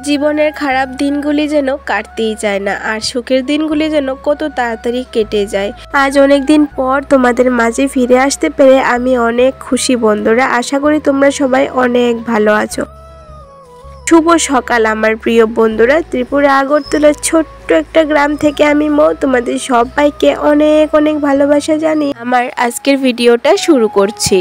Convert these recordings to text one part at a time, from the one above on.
জীবনের খারাপ দিনগুলি যেন কাটতেই যায় না, আর সুখের দিনগুলি যেন কত তাড়াতাড়ি কেটে যায়। আজ অনেক দিন পর তোমাদের মাঝে ফিরে আসতে পেরে আমি অনেক খুশি বন্ধুরা। আশা করি তোমরা সবাই অনেক ভালো আছো। শুভ সকাল আমার প্রিয় বন্ধুরা। ত্রিপুরা আগরতলার ছোট্ট একটা গ্রাম থেকে আমি তোমাদের সবাইকে অনেক অনেক ভালোবাসা জানিয়ে আমার আজকের ভিডিওটা শুরু করছি।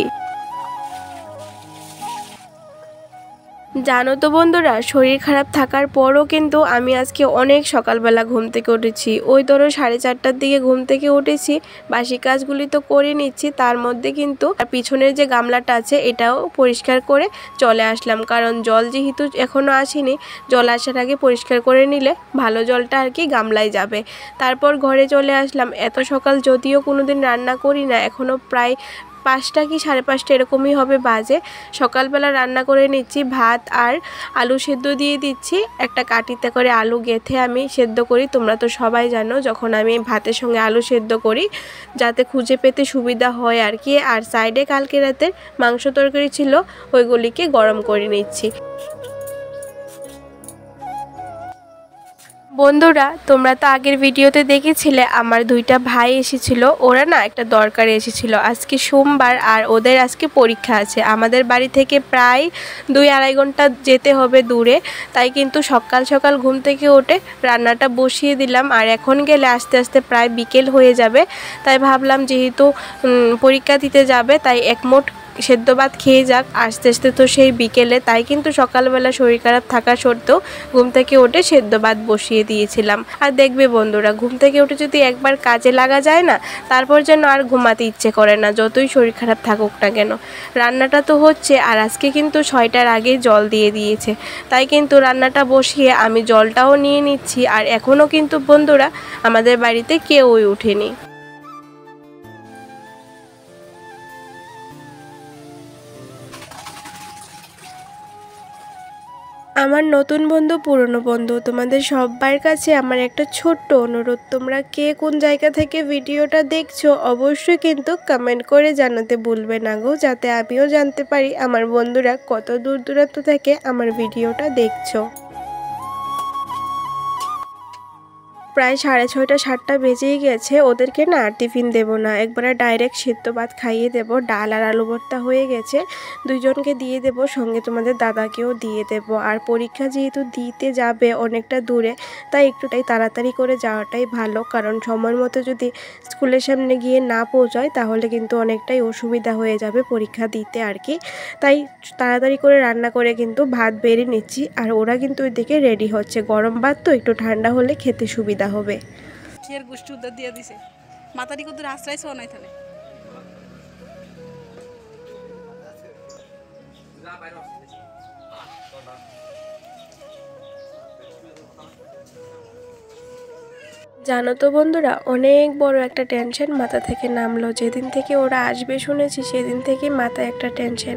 জানো তো বন্ধুরা, শরীর খারাপ থাকার পরও কিন্তু আমি আজকে অনেক সকালবেলা ঘুম থেকে উঠেছি। ওই ধরো 4:30টার দিকে ঘুম থেকে উঠেছি। বাসি কাজগুলি তো করে নিচ্ছি, তার মধ্যে কিন্তু পিছনের যে গামলাটা আছে এটাও পরিষ্কার করে চলে আসলাম, কারণ জল যেহেতু এখনও আসেনি, জল আসার আগে পরিষ্কার করে নিলে ভালো জলটা আর কি গামলায় যাবে। তারপর ঘরে চলে আসলাম। এত সকাল যদিও কোনোদিন রান্না করি না, এখনও প্রায় 5টা কি 5:30 এরকমই হবে বাজে। সকালবেলা রান্না করে নিচ্ছি, ভাত আর আলু সেদ্ধ দিয়ে দিচ্ছি। একটা কাটিতে করে আলু গেঁথে আমি সেদ্ধ করি। তোমরা তো সবাই জানো, যখন আমি ভাতের সঙ্গে আলু সেদ্ধ করি যাতে খুঁজে পেতে সুবিধা হয় আর কি। আর সাইডে কালকে রাতের মাংস তরকারি ছিল, ওইগুলিকে গরম করে নিচ্ছি। বন্ধুরা, তোমরা তো আগের ভিডিওতে দেখেছিলে আমার 2টা ভাই এসেছিল। ওরা না একটা দরকারে এসেছিল। আজকে সোমবার আর ওদের আজকে পরীক্ষা আছে। আমাদের বাড়ি থেকে প্রায় 2-2.5 ঘন্টা যেতে হবে দূরে। তাই কিন্তু সকাল সকাল ঘুম থেকে উঠে রান্নাটা বসিয়ে দিলাম। আর এখন গেলে আস্তে আস্তে প্রায় বিকেল হয়ে যাবে। তাই ভাবলাম যেহেতু পরীক্ষা দিতে যাবে, তাই একমোট সেদ্ধ ভাত খেয়ে যাক, আস্তে আস্তে তো সেই বিকেলে। তাই কিন্তু সকালবেলা শরীর খারাপ থাকা সত্ত্বেও ঘুম থেকে উঠে সেদ্ধ ভাত বসিয়ে দিয়েছিলাম। আর দেখবে বন্ধুরা, ঘুম থেকে উঠে যদি একবার কাজে লাগা যায় না, তারপর যেন আর ঘুমাতে ইচ্ছে করে না, যতই শরীর খারাপ থাকুক না কেন। রান্নাটা তো হচ্ছে, আর আজকে কিন্তু 6টার আগে জল দিয়ে দিয়েছে। তাই কিন্তু রান্নাটা বসিয়ে আমি জলটাও নিয়ে নিচ্ছি। আর এখনও কিন্তু বন্ধুরা আমাদের বাড়িতে কেউই ওঠেনি। আমার নতুন বন্ধু, পুরনো বন্ধু, তোমাদের সবার কাছে আমার একটা ছোট্ট অনুরোধ, তোমরা কে কোন জায়গা থেকে ভিডিওটা দেখছো অবশ্যই কিন্তু কমেন্ট করে জানাতে ভুলবে না গো, যাতে আমিও জানতে পারি আমার বন্ধুরা কত দূর দূরান্ত থেকে আমার ভিডিওটা দেখছো। প্রায় 6:30-7টা বেজেই গেছে। ওদেরকে না আর টিফিন দেবো না, একবারে ডাইরেক্ট সেদ্ধ ভাত খাইয়ে দেবো। ডাল আর আলু ভর্তা হয়ে গেছে, দুইজনকে দিয়ে দেবো, সঙ্গে তোমাদের দাদাকেও দিয়ে দেবো। আর পরীক্ষা যেহেতু দিতে যাবে অনেকটা দূরে, তাই একটুটাই তাড়াতাড়ি করে যাওয়াটাই ভালো, কারণ সময় মতো যদি স্কুলের সামনে গিয়ে না পৌঁছায় তাহলে কিন্তু অনেকটাই অসুবিধা হয়ে যাবে পরীক্ষা দিতে আর কি। তাই তাড়াতাড়ি করে রান্না করে কিন্তু ভাত বেড়ে নিচ্ছি। আর ওরা কিন্তু ওইদিকে রেডি হচ্ছে। গরম ভাত তো একটু ঠান্ডা হলে খেতে সুবিধা হবে। এর গোষ্ঠী উদ্ধার দিয়ে দিছে, মাতারি কত আশ্রয় ছো নাই তাহলে। জানো তো বন্ধুরা, অনেক বড় একটা টেনশন মাথা থেকে নামলো। যেদিন থেকে ওরা আসবে শুনেছি সেদিন থেকে মাথায় একটা টেনশন,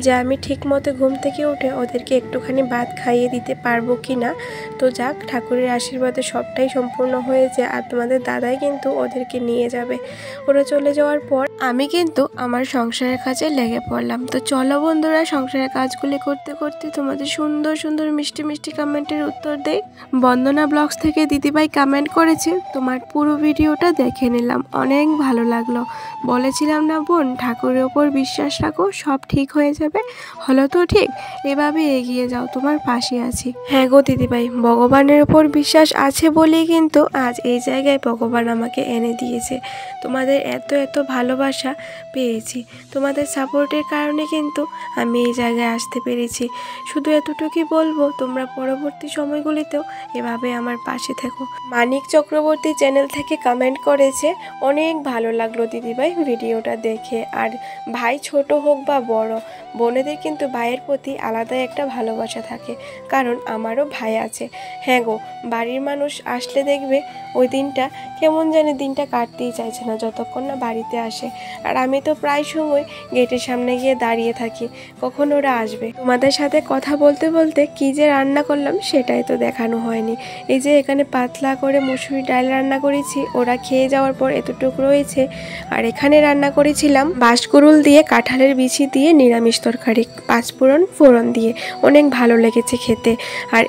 যে আমি ঠিক মতো ঘুম থেকে উঠে ওদেরকে একটুখানি ভাত খাইয়ে দিতে পারবো কি না। তো যাক, ঠাকুরের আশীর্বাদে সবটাই সম্পূর্ণ হয়েছে। আর তোমাদের দাদাই কিন্তু ওদেরকে নিয়ে যাবে। ওরা চলে যাওয়ার পর আমি কিন্তু আমার সংসারের কাজে লেগে পড়লাম। তো চলো বন্ধুরা, সংসারের কাজগুলি করতে করতে তোমাদের সুন্দর সুন্দর মিষ্টি মিষ্টি কমেন্টের উত্তর দেই। বন্দনা ব্লগস থেকে দিদিভাই কমেন্ট করেছে, তোমার পুরো ভিডিওটা দেখে নিলাম, অনেক ভালো লাগলো। বলেছিলাম না বোন, ঠাকুরের ওপর বিশ্বাস রাখো, সব ঠিক হয়ে যাবে। হলো তো ঠিক, এভাবে এগিয়ে যাও, তোমার পাশে আছি। হ্যাঁ গো দিদিভাই, ভগবানের ওপর বিশ্বাস আছে বলেই কিন্তু আজ এই জায়গায় ভগবান আমাকে এনে দিয়েছে। তোমাদের এত এত ভালোবাসা পেয়েছি, তোমাদের সাপোর্টের কারণে কিন্তু আমি এই জায়গায় আসতে পেরেছি। শুধু এতটুকুই বলবো, তোমরা পরবর্তী সময়গুলিতেও এভাবে আমার পাশে থেকো। মানিক চক্রবর্তী চ্যানেল থেকে কমেন্ট করেছে, অনেক ভালো লাগলো দিদিভাই ভিডিওটা দেখে। আর ভাই ছোট হোক বা বড়, বোনেদের কিন্তু ভাইয়ের প্রতি আলাদা একটা ভালোবাসা থাকে, কারণ আমারও ভাই আছে। হ্যাঁ গো, বাড়ির মানুষ আসলে দেখবে ওই দিনটা কেমন জানি দিনটা কাটতেই চাইছে না যতক্ষণ না বাড়িতে আসে। আর আমি তো প্রায় সময় গেটের সামনে গিয়ে দাঁড়িয়ে থাকি কখন ওরা আসবে। তোমাদের সাথে কথা বলতে বলতে কি যে রান্না করলাম সেটাই তো দেখানো হয়নি। এই যে এখানে পাতলা করে মুসুরি ডাল রান্না করেছি, ওরা খেয়ে যাওয়ার পর এতটুকু রয়েছে। আর এখানে রান্না করেছিলাম বাঁশকুড়ুল দিয়ে কাঁঠালের বিচি দিয়ে নিরামিষ তরকারি, পাঁচফোড়ন ফোড়ন দিয়ে, অনেক ভালো লেগেছে খেতে। আর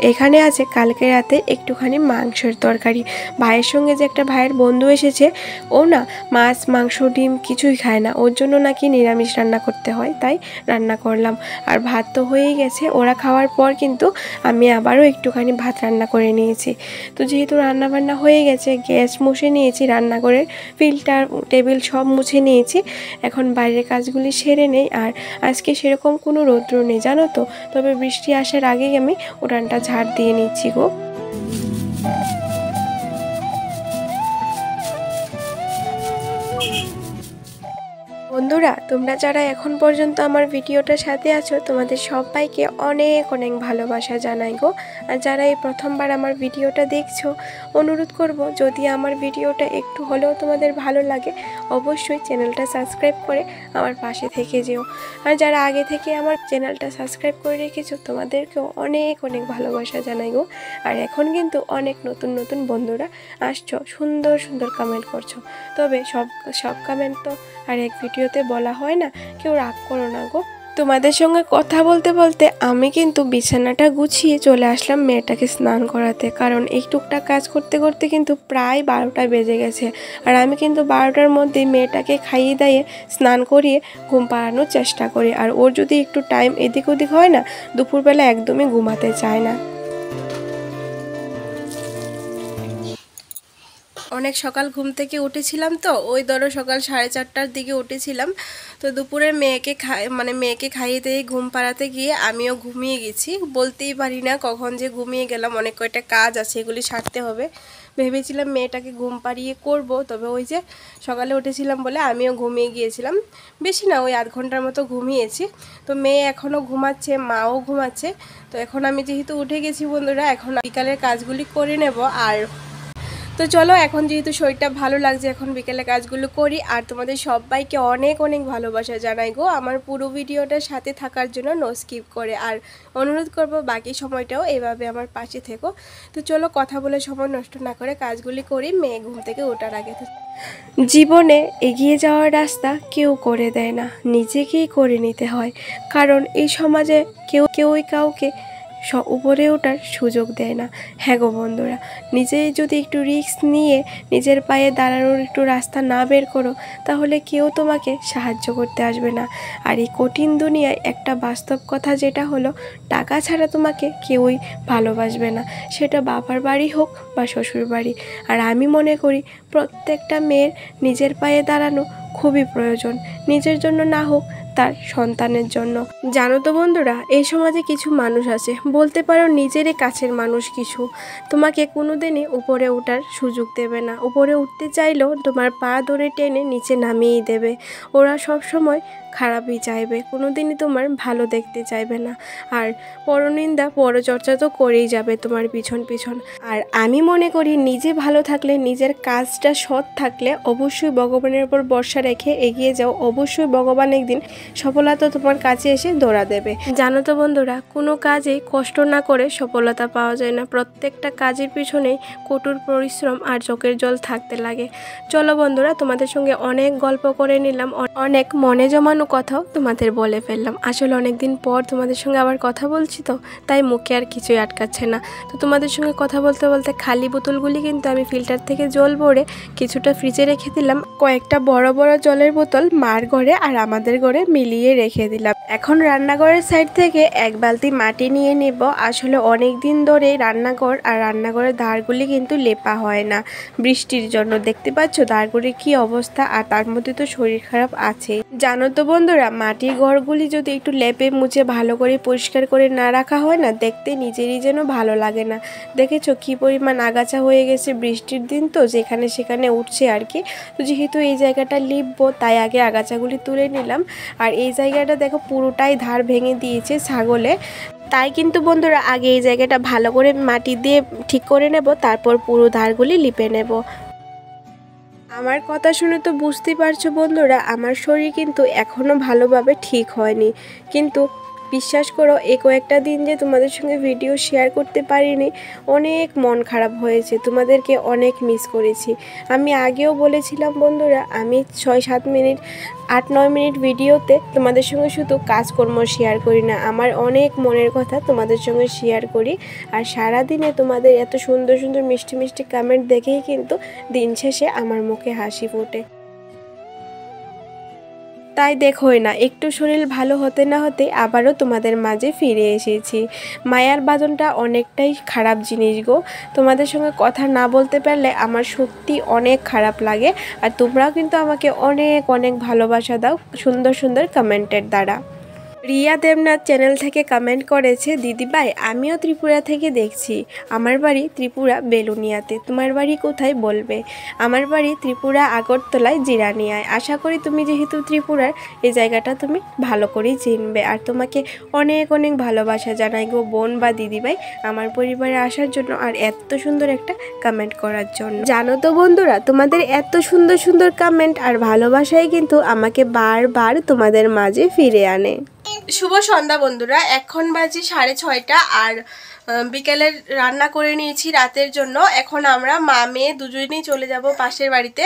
এখানে আছে কালকে রাতে একটুখানি মাংসের তরকারি। ভাইয়ের সঙ্গে যে একটা ভাইয়ের বন্ধু এসেছে, ও না মাছ মাংস ডিম কিছুই খায় না, ওর জন্য নাকি নিরামিষ রান্না করতে হয়, তাই রান্না করলাম। আর ভাত তো হয়েই গেছে, ওরা খাওয়ার পর কিন্তু আমি আবারও একটুখানি ভাত রান্না করে নিয়েছি। তো যেহেতু রান্না বান্না হয়ে গেছে, গ্যাস মুছে নিয়েছি, রান্নাঘরের ফিল্টার টেবিল সব মুছে নিয়েছি, এখন বাইরের কাজগুলি সেরে নেই। আর আজকে সেরকম কোনো রৌদ্র নেই জানো তো, তবে বৃষ্টি আসার আগেই আমি উঠানটা ঝাড় দিয়ে নিচ্ছি গো। বন্ধুরা, তোমরা যারা এখন পর্যন্ত আমার ভিডিওটার সাথে আছো, তোমাদের সবাইকে অনেক অনেক ভালোবাসা জানাই গো। আর যারা এই প্রথমবার আমার ভিডিওটা দেখছো, অনুরোধ করব যদি আমার ভিডিওটা একটু হলেও তোমাদের ভালো লাগে, অবশ্যই চ্যানেলটা সাবস্ক্রাইব করে আমার পাশে থেকে যেও। আর যারা আগে থেকে আমার চ্যানেলটা সাবস্ক্রাইব করে রেখেছো, তোমাদেরকেও অনেক অনেক ভালোবাসা জানাই গো। আর এখন কিন্তু অনেক নতুন নতুন বন্ধুরা আসছো, সুন্দর সুন্দর কমেন্ট করছো, তবে সব কমেন্ট তো আর এক ভিডিওতে বলা হয় না, কেউ রাগ করো না গো। তোমাদের সঙ্গে কথা বলতে বলতে আমি কিন্তু বিছানাটা গুছিয়ে চলে আসলাম মেয়েটাকে স্নান করাতে, কারণ এই টুকটাক কাজ করতে করতে কিন্তু প্রায় 12টা বেজে গেছে। আর আমি কিন্তু 12টার মধ্যেই মেয়েটাকে খাইয়ে দাইয়ে স্নান করিয়ে ঘুম পাড়ানোর চেষ্টা করি। আর ওর যদি একটু টাইম এদিক ওদিক হয় না, দুপুরবেলা একদমই ঘুমাতে চায় না। অনেক সকাল ঘুম থেকে উঠেছিলাম, তো ওই ধরো সকাল 4:30টার দিকে উঠেছিলাম। তো দুপুরে মেয়েকে খাইয়ে দিয়ে ঘুম পাড়াতে গিয়ে আমিও ঘুমিয়ে গেছি, বলতেই পারি না কখন যে ঘুমিয়ে গেলাম। অনেক কয়টা কাজ আছে, এগুলি সারতে হবে। ভেবেছিলাম মেয়েটাকে ঘুম পাড়িয়ে করব, তবে ওই যে সকালে উঠেছিলাম বলে আমিও ঘুমিয়ে গিয়েছিলাম। বেশি না, ওই আধ ঘন্টার মতো ঘুমিয়েছি। তো মেয়ে এখনও ঘুমাচ্ছে, মাও ঘুমাচ্ছে। তো এখন আমি যেহেতু উঠে গেছি বন্ধুরা, এখন বিকালের কাজগুলি করে নেব। আর তো চলো, এখন যেহেতু শরীরটা ভালো লাগছে, এখন বিকেলে কাজগুলো করি। আর তোমাদের সবাইকে অনেক অনেক ভালোবাসা জানাই গো, আমার পুরো ভিডিওটার সাথে থাকার জন্য নো স্কিপ করে। আর অনুরোধ করব বাকি সময়টাও এভাবে আমার পাশে থেকো। তো চলো, কথা বলে সময় নষ্ট না করে কাজগুলি করি মেয়ে ঘুম থেকে ওঠার আগে। জীবনে এগিয়ে যাওয়ার রাস্তা কেউ করে দেয় না, নিজেকেই করে নিতে হয়। কারণ এই সমাজে কেউই কাউকে উপরে ওঠার সুযোগ দেয় না। হ্যাঁ গো বন্ধুরা, নিজেই যদি একটু রিস্ক নিয়ে নিজের পায়ে দাঁড়ানোর একটু রাস্তা না বের করো, তাহলে কেউ তোমাকে সাহায্য করতে আসবে না। আর এই কঠিন দুনিয়ায় একটা বাস্তব কথা যেটা হলো, টাকা ছাড়া তোমাকে কেউই ভালোবাসবে না, সেটা বাবার বাড়ি হোক বা শ্বশুর বাড়ি। আর আমি মনে করি প্রত্যেকটা মেয়ের নিজের পায়ে দাঁড়ানো খুবই প্রয়োজন, নিজের জন্য না হোক তার সন্তানের জন্য। জানো তো বন্ধুরা, এই সমাজে কিছু মানুষ আছে, বলতে পারো নিজেরই কাছের মানুষ কিছু, তোমাকে কোনোদিনই উপরে ওঠার সুযোগ দেবে না। উপরে উঠতে চাইলেও তোমার পা ধরে টেনে নিচে নামিয়েই দেবে। ওরা সব সময় খারাপই চাইবে, কোনোদিনই তোমার ভালো দেখতে চাইবে না। আর পরনিন্দা পরচর্চা তো করেই যাবে তোমার পিছন পিছন। আর আমি মনে করি নিজে ভালো থাকলে, নিজের কাজটা সৎ থাকলে, অবশ্যই ভগবানের উপর ভরসা রেখে এগিয়ে যাও, অবশ্যই ভগবান একদিন সফলতা তোমার কাছে এসে দৌড়া দেবে। জানো তো বন্ধুরা, কোনো কাজেই কষ্ট না করে সফলতা পাওয়া যায় না, প্রত্যেকটা কাজের পিছনেই কঠোর পরিশ্রম আর চোখের জল থাকতে লাগে। চলো বন্ধুরা, তোমাদের সঙ্গে অনেক গল্প করে নিলাম, অনেক মনে জমানো কথাও তোমাদের বলে ফেললাম। আসলে অনেকদিন পর তোমাদের সঙ্গে আবার কথা বলছি, তো তাই মুখে আর কিছুই আটকাচ্ছে না। তো তোমাদের সঙ্গে কথা বলতে বলতে খালি বোতলগুলি কিন্তু আমি ফিল্টার থেকে জল ভরে কিছুটা ফ্রিজে রেখে দিলাম, কয়েকটা বড় বড় জলের বোতল মার ঘরে আর আমাদের ঘরে মিলিয়ে রেখে দিলাম। এখন রান্নাঘরের সাইড থেকে এক বালতি মাটি নিয়ে নেব। আসলে অনেক দিন ধরে রান্নাঘর আর রান্নাঘরের ধারগুলি কিন্তু লেপা হয় না বৃষ্টির জন্য, দেখতে পাচ্ছ ধারগুলির কি অবস্থা। আর তার মধ্যে তো শরীর খারাপ আছে। জানো তো বন্ধুরা, মাটির ঘরগুলি যদি একটু লেপে মুছে ভালো করে পরিষ্কার করে না রাখা হয় না, দেখতে নিজেরই যেন ভালো লাগে না। দেখেছো কি পরিমাণ আগাছা হয়ে গেছে, বৃষ্টির দিন তো যেখানে সেখানে উঠছে আর কি। তো যেহেতু এই জায়গাটা লিপবো, তাই আগে আগাছাগুলি তুলে নিলাম। আর এই জায়গাটা দেখো পুরোটাই ধার ভেঙে দিয়েছে ছাগলে, তাই কিন্তু বন্ধুরা আগে এই জায়গাটা ভালো করে মাটি দিয়ে ঠিক করে নেব, তারপর পুরো ধারগুলি লিপে নেব। আমার কথা শুনে তো বুঝতেই পারছো বন্ধুরা, আমার শরীর কিন্তু এখনও ভালোভাবে ঠিক হয়নি, কিন্তু বিশ্বাস করো এই কয়েকটা দিন যে তোমাদের সঙ্গে ভিডিও শেয়ার করতে পারিনি, অনেক মন খারাপ হয়েছে, তোমাদেরকে অনেক মিস করেছি। আমি আগেও বলেছিলাম বন্ধুরা, আমি 6-7 মিনিট 8-9 মিনিট ভিডিওতে তোমাদের সঙ্গে শুধু কাজকর্ম শেয়ার করি না, আমার অনেক মনের কথা তোমাদের সঙ্গে শেয়ার করি। আর সারাদিনে তোমাদের এত সুন্দর সুন্দর মিষ্টি মিষ্টি কমেন্ট দেখেই কিন্তু দিন শেষে আমার মুখে হাসি ফোটে। তাই দেখোই না, একটু শরীর ভালো হতে না হতে আবারও তোমাদের মাঝে ফিরে এসেছি। মায়ার বাঁধনটা অনেকটাই খারাপ জিনিস গো, তোমাদের সঙ্গে কথা না বলতে পারলে আমার সত্যি অনেক খারাপ লাগে। আর তোমরাও কিন্তু আমাকে অনেক অনেক ভালোবাসা দাও সুন্দর সুন্দর কমেন্টের দ্বারা। রিয়া দেবনাথ চ্যানেল থেকে কমেন্ট করেছে, দিদিভাই আমিও ত্রিপুরা থেকে দেখছি, আমার বাড়ি ত্রিপুরা বেলুনিয়াতে, তোমার বাড়ি কোথায় বলবে? আমার বাড়ি ত্রিপুরা আগরতলায় জিরানিয়ায়। আশা করি তুমি যেহেতু ত্রিপুরার, এই জায়গাটা তুমি ভালো করেই চিনবে। আর তোমাকে অনেক অনেক ভালোবাসা জানাই গো বোন বা দিদিভাই, আমার পরিবারে আসার জন্য আর এত সুন্দর একটা কমেন্ট করার জন্য। জানো তো বন্ধুরা, তোমাদের এত সুন্দর সুন্দর কমেন্ট আর ভালোবাসাই কিন্তু আমাকে বারবার তোমাদের মাঝে ফিরে আনে। শুভ সন্ধ্যা বন্ধুরা, এখন বাজে 6:30 আর বিকেলের রান্না করে নিয়েছি রাতের জন্য। এখন আমরা মা মেয়ে দুজনেই চলে যাব পাশের বাড়িতে,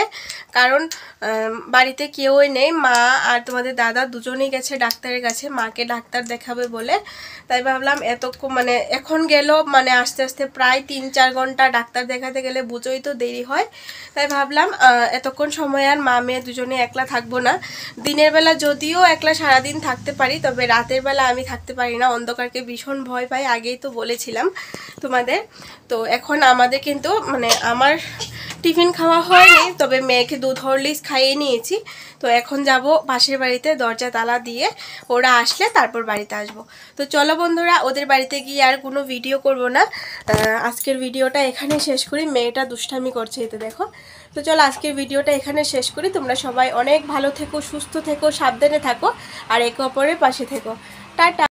কারণ বাড়িতে কেউই নেই, মা আর তোমাদের দাদা দুজনেই গেছে ডাক্তারের কাছে, মাকে ডাক্তার দেখাবে বলে। তাই ভাবলাম এতক্ষণ মানে এখন গেল মানে আস্তে আস্তে প্রায় 3-4 ঘন্টা ডাক্তার দেখাতে গেলে বুঝোই তো দেরি হয়। তাই ভাবলাম এতক্ষণ সময় আর মা মেয়ে দুজনে একলা থাকবো না। দিনের বেলা যদিও একলা সারাদিন থাকতে পারি, তবে রাতের বেলা আমি থাকতে পারি না, অন্ধকারকে ভীষণ ভয় পাই, আগেই তো বলেছিলাম তোমাদের। তো এখন আমাদের কিন্তু মানে আমার টিফিন খাওয়া হয়নি, তবে মেয়েকে দুধ হরলিক্স খাইয়ে নিয়েছি। তো এখন যাব পাশের বাড়িতে, দরজা তালা দিয়ে ওরা আসলে তারপর বাড়িতে আসব। তো চলো বন্ধুরা, ওদের বাড়িতে গিয়ে আর কোনো ভিডিও করব না, আজকের ভিডিওটা এখানে শেষ করি। মেয়েটা দুষ্টামি করছে এতে দেখো। তো চলো আজকের ভিডিওটা এখানে শেষ করি। তোমরা সবাই অনেক ভালো থেকো, সুস্থ থেকো, সাবধানে থাকো আর একে অপরের পাশে থেকো। টাটা।